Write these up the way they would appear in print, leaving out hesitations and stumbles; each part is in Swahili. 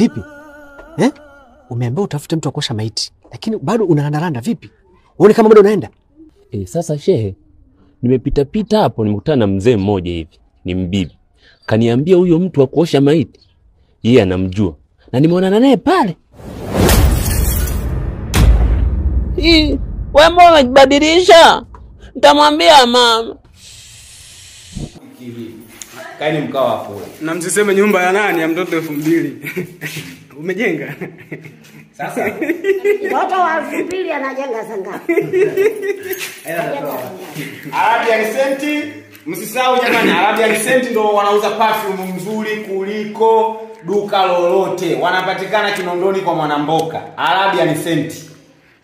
Vipi? Umeambiwa utafute mtu akosha maiti, lakini bado unaandaranda vipi? Uone kama bado unaenda? Sasa shehe, nimepita hapo nimekutana na mzee mmoja hivi, ni mbibi. Kaniambia huyo mtu wa kuosha maiti, yeye anamjua. Na nimeonana naye pale. Wewe mbona unajibadilisha? Nitamwambia mama. Kaini mkao hapo. Na msiseme nyumba ya nani ya mtoto 2000. Umejenga? Sasa mtoto wa 2000 anajenga sangapi? Arabian Scent, msisahau jamani, Arabian Scent ndio wanauza perfume nzuri kuliko duka lolote. Wanapatikana Kinondoni kwa Mwanamboka. Arabian Scent.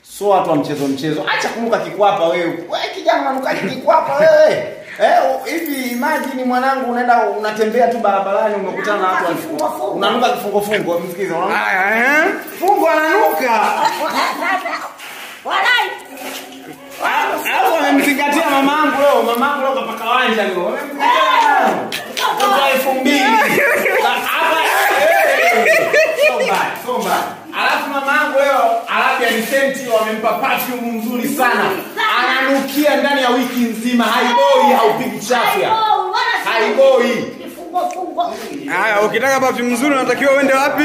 So watu wa mchezo. Acha kumuka kikwapa wewe. Wewe kijana unanuka kikwapa wewe. Hivi imagine mwanangu unaenda unatembea tu barabarani umekutana na watu unanuka kifungo. Msikize unanuka. Fungo ananuka. Walai. Au wamemzingatia mamangu leo kapaka wanja leo. Wamemzingatia. Kwa 2000. Hapa somba. Alafu mamangu leo Arabian Scent wamempa perfume nzuri sana. Ananukia ndani ya wiki nzima, haiboi, haupigi chafya. Haiboi. Fungo. Haya, ukitaka perfume nzuri unatakiwa uende wapi?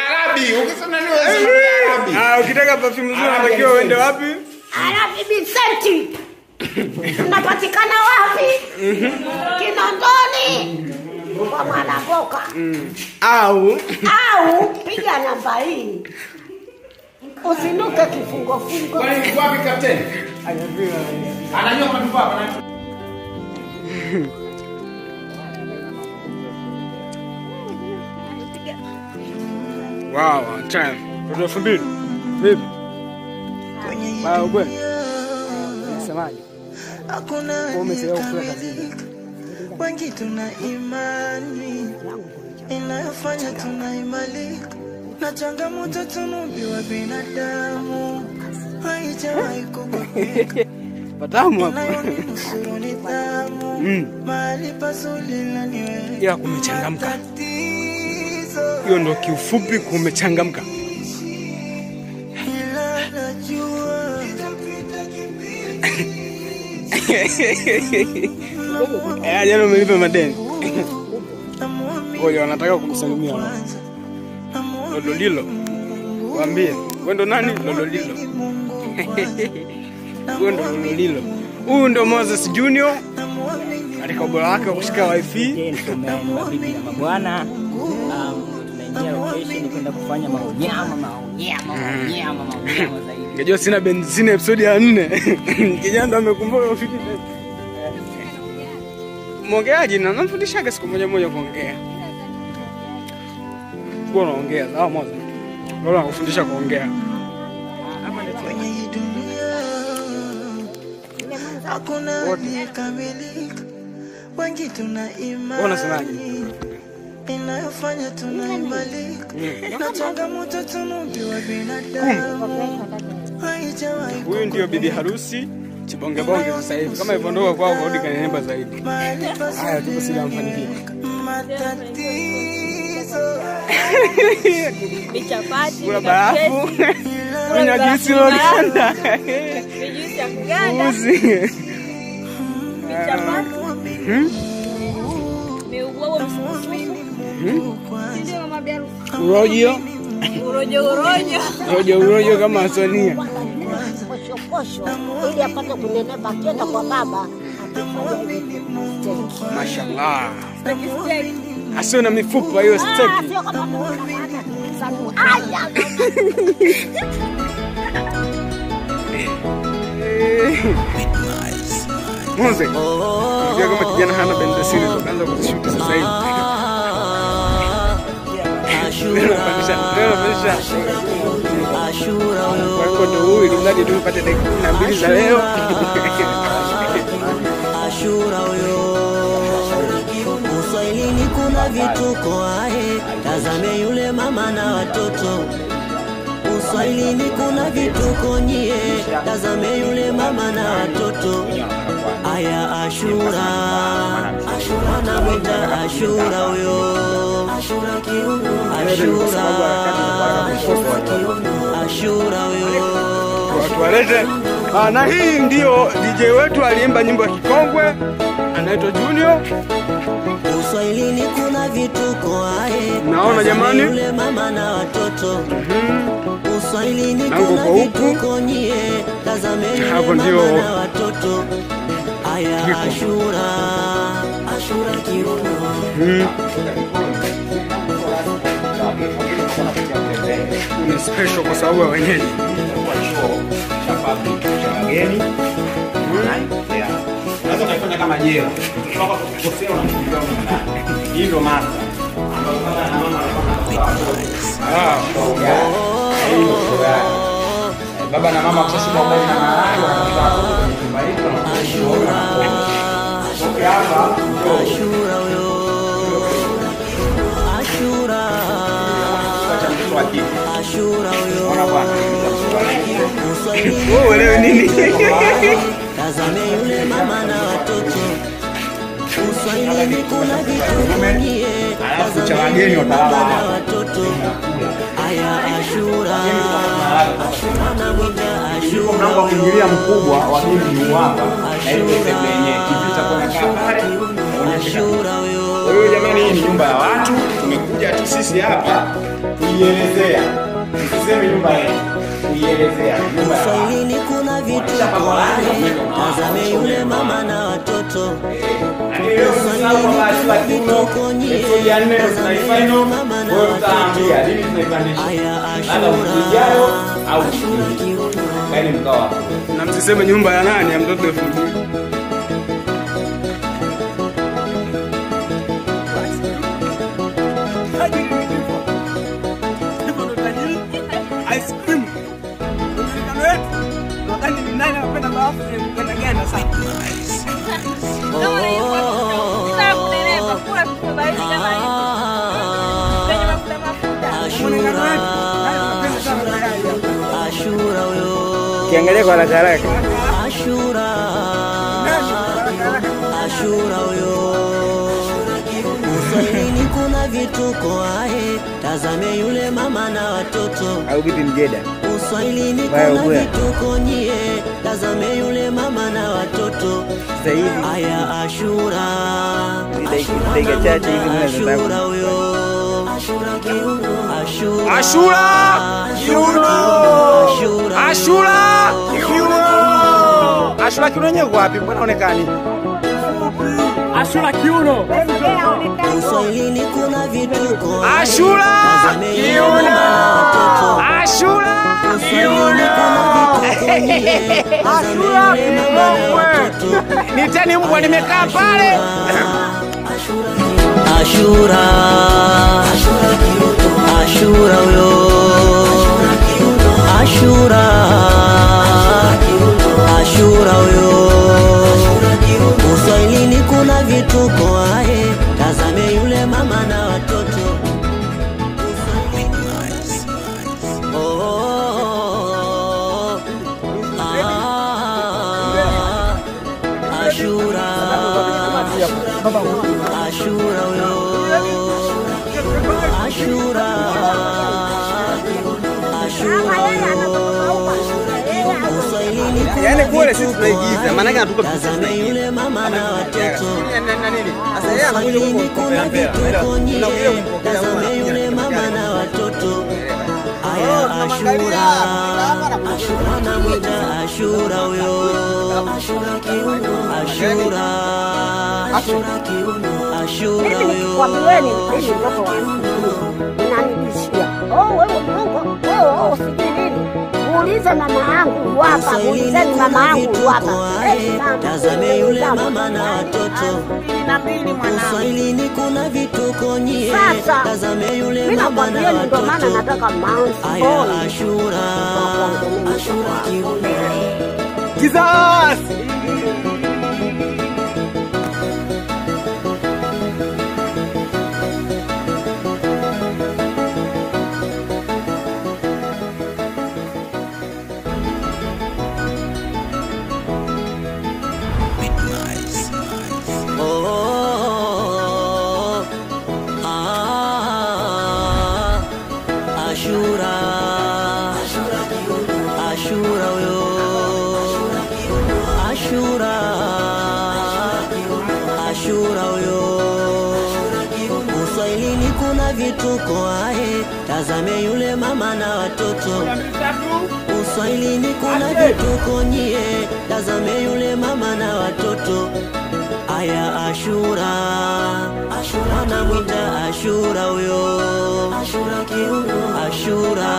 Arabi, ukisema nini wewe Arabi? Ukitaka perfume nzuri unatakiwa uende wapi? Arabian Scent. Unapatikana wapi? Kinondoni. Kwa Mwanamboka. Au piga namba hii. Usinuke kifungo. Kwani ni wapi kapteni? Anajua kwa tupa hapa. wow, time. Ndio 2000. Vipi? Bado kweli? Nasemaje? Hakuna umesema kufanya kazi. Wengi tuna imani inayofanya tunaimalika na changamoto tunubiwa binadamu haijawahi kubadilika. Patamu hapo. Mahali pazuri na niwe. Ya kumechangamka. Hiyo ndio kiufupi kumechangamka. Jana umelipa madeni. Ngoja wanataka kukusalimia. Lololilo. Waambie, wewe ndo nani? Lololilo. Wewe ndo Lololilo. Huyu ndo Moses Junior. Katika ubora wake kushika wifi. Bibi na mabwana. Tunaingia location kwenda kufanya maonyama zaidi. Ngejua sina benzini episode ya 4. Kijana ndo amekumbuka ufiki. Mwongeaji na namfundishaga siku moja kuongea. Kwa unaongea, sawa moja. Bora nakufundisha kuongea. Kwenye hii dunia hakuna aliyekamilika. Wengi tuna imani. Unasemaje? Inayofanya tunaimalika na changamoto tunubiwa binadamu. Huyu ndio bibi harusi Chibonge sasa hivi. Kama hivyo ndoa kwao kurudi kanenemba zaidi. Haya tuko sila mfanikia. Michapati, kuna barafu. Kuna juisi loganda. Juisi ya kuganda. Michapati. Meugua msusu. Ndio mama biaru. Urojo kama Sonia. Posho ili apate kunenepa akienda kwa baba. Mashallah. Asio na mifupa hiyo steak. Sio kama Mose. Ndio kama kijana hana bendasiri tukaanza kushoot sasa hivi. Ashura kwa ndo huyu mradi tu upate dakika 2 za leo. Ashura huyo. Uswahilini kuna vituko tazame yule mama na watoto. Uswahilini kuna vituko nyie, tazame yule mama na watoto. Aya Ashura na namwita Ashura huyo. Ashura huyo. Tuwalete. Na hii ndio DJ wetu aliimba nyimbo ya kikongwe, anaitwa Junior. Uswahilini kuna vituko ae. Naona jamani. Yule mama na watoto. Uswahilini kuna vituko nyie. Tazame yule mama na watoto. Aya Ashura. Ashura kiuno. Ni special kwa sababu ya wenyeji. Wageni. Sasa unafanya kama jela. Ukitoka kukosea unakuja ndani. Hii ndo masa. Baba na mama kwa sababu baba na mama Ashura huyo. Ashura. Ashura huyo. Ona bwana. Wewe uelewe nini? Tazame yule mama na watoto. Uswahilini kuna vitu nyie. Alafu cha wageni watalala na watoto. Aya Ashura. Ashura na mwita Ashura. Mlango wa kuingilia mkubwa wageni ni hapa. Na hiyo sehemu yenyewe kipita kwa pale. Ashura huyo. Kwa hiyo jamani, hii ni nyumba ya watu. Tumekuja tu sisi hapa kuielezea. Tuseme nyumba yetu. Kuielezea nyumba ya watu. Uswahilini kuna vitu. Tazame yule mama na watoto. Na msiseme nyumba ya nani ya mtoto 2000. Ice cream. Wakati ni nani anapenda baafu ni gani sasa? Ashura huyo. Kiangalia kwa haraka haraka. Ashura. Ashura huyo. Uswahilini kuna vituko ae. Tazame yule mama na watoto. Au bibi mjeda. Uswahilini kuna vituko nyie. Tazame yule mama na watoto. Zaidi. Aya Ashura. Dakika chache hivi Ashura huyo. Ashura kiuno. Ashura. Ashura kiuno. Ashura kiuno. Ashura kiuno yenyewe wapi? Mbona onekani? Ashura kiuno. Uswahilini kuna vituko. Ashura kiuno. Ashura kiuno. Ashura kiuno. Niteni mbwa nimekaa pale. Ashura. Ashura huyo. Ashura. Ashura huyo. Uswahilini kuna vituko ae. Tazame yule mama na watoto. Ashura. Ashura huyo. Ashura. Ashura huyo. Uswahilini Yaani kule sisi tunaigiza, maana yake anatupa tazame yule mama na watoto. na nini? Sasa yeye anakuja Uswahilini kuna vituko nyie. Tazame yule mama na watoto. Aya Ashura. Ashura namwita Ashura huyo. Ashura kiuno. Ashura. Ashura kiuno. Ashura huyo. Wapiweni mimi mtoto wangu. Unanibishia. Wewe Mungu, wewe usijui nini? Muulize mama yangu hapa, muulizeni mama yangu hapa. Tazame yule mama na watoto. Uswahilini kuna vituko nyie. Tazame yule mama na watoto. Ndio maana nataka maunsi. Aya Ashura. Ashura kiuno. Jesus! Ashura huyo. Uswahilini kuna vituko ae, tazame yule mama na watoto. Uswahilini kuna vituko nyie, tazame yule mama na watoto. Aya Ashura, Ashura namwita Ashura huyo. Ashura kiuno, Ashura,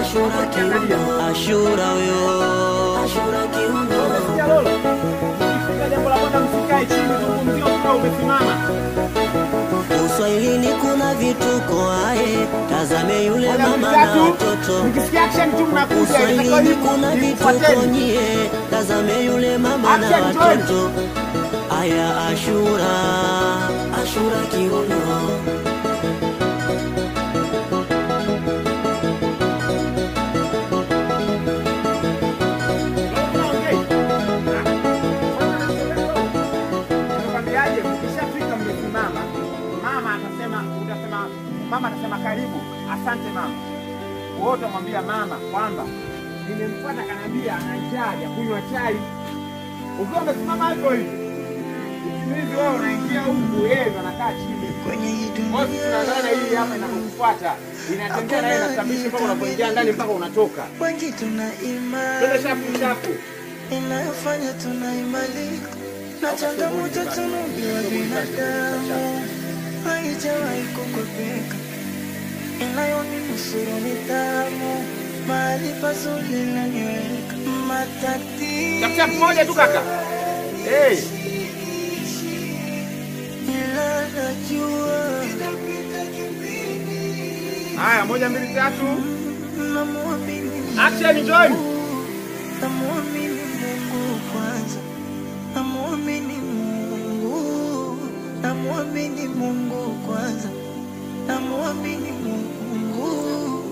Ashura kiuno, Ashura huyo. Ashura kiuno. Uswahilini kuna vituko ae, tazame yule mama na watoto. Uswahilini kuna vituko nyie, tazame yule mama na watoto. Aya Ashura, Ashura kiuno. Mama atasema karibu, asante mama. Wote mwambia mama kwamba nimemfuata kanambia ana njaa ya kunywa chai. Ukiwa umesimama hapo hivi, hivi wewe unaingia huku, yeye anakaa chini. Kwenye hii dunia tunaangalia hii hapa inakufuata. Inatembea na yeye anasababisha mpaka unapoingia ndani mpaka unatoka. Wengi tuna imani. Twende shafu. Inayofanya tunaimalika. Na changamoto tunaambiwa binadamu. Haijawahi kukwepeka. Inayonusuru nidhamu. Mahali pazuri naniweka. Matatizo. Chapu moja tu kaka. Hey. Ila najua. Haya, 1 2 3. Namuamini. Action join. Namuamini Mungu kwanza. Namuamini Mungu. Namuamini Mungu kwanza. Namuamini Mungu.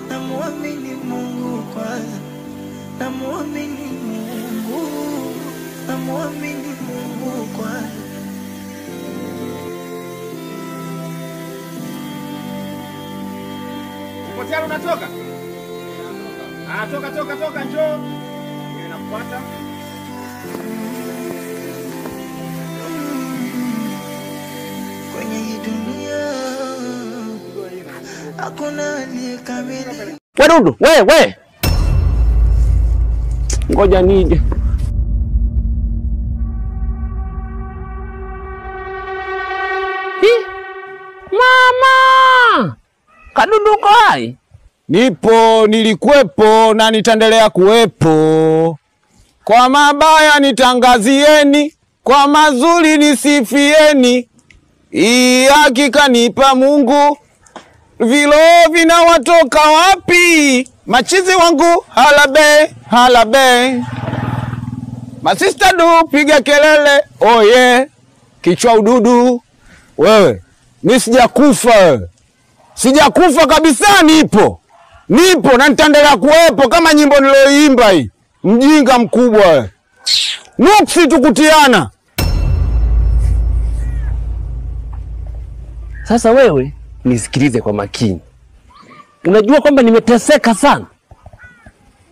Namuamini Mungu kwanza. Namuamini Mungu. Namuamini Mungu kwanza. Uko tayari unatoka? Ah, toka njoo. Mimi nakufuata. Kwenye hii dunia hakuna aliyekamilika. Wadudu, we. Ngoja nije. Mama! Kadudu uko hai? Nipo, nilikuwepo na nitaendelea kuwepo. Kwa mabaya nitangazieni, kwa mazuri nisifieni. Hii hakika nipa Mungu. Vilo vinawatoka wapi? Machizi wangu halabe. Masista du piga kelele. Oh yeah. Kichwa ududu. Wewe, mimi sijakufa wewe. Sijakufa kabisa, nipo na nitaendelea kuwepo kama nyimbo niloimba hii. Mjinga mkubwa wewe. Nuksi tukutiana. Sasa wewe nisikilize kwa makini. Unajua kwamba nimeteseka sana.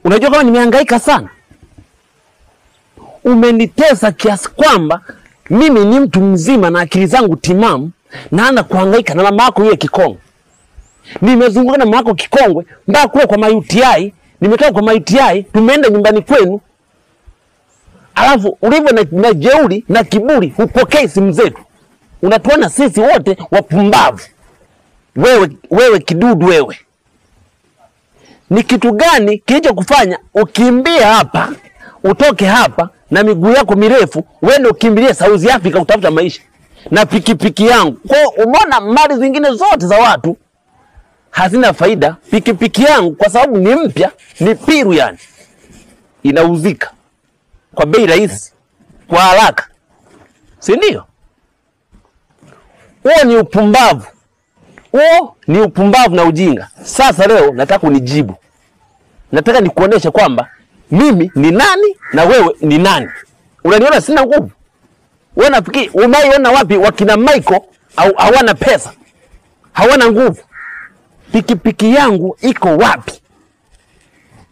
Unajua kwamba nimehangaika sana. Umenitesa kiasi kwamba mimi ni mtu mzima na akili zangu timamu naanza kuhangaika na mama yako yule kikongwe. Nimezunguka na mama yako kikongwe mpaka kule kwa UTI, nimetoka kwa UTI, tumeenda nyumbani kwenu. Alafu ulivyo na jeuri na kiburi hupokei simu zetu. Unatuona sisi wote wapumbavu. Wewe kidudu wewe. Ni kitu gani kilicho kufanya ukimbie hapa, utoke hapa na miguu yako mirefu, uende ukimbilie South Africa utafuta maisha na pikipiki yangu? Kwa umeona mali zingine zote za watu hazina faida. Pikipiki yangu kwa sababu ni mpya, ni piru yani. Inauzika kwa bei rahisi, kwa haraka. Si ndio? Huo ni upumbavu. Huo ni upumbavu na ujinga. Sasa leo nataka unijibu. Nataka nikuoneshe kwamba mimi ni nani na wewe ni nani. Unaniona sina nguvu? Wewe nafikiri umaiona wapi wakina Michael au hawana pesa? Hawana nguvu. Pikipiki yangu iko wapi?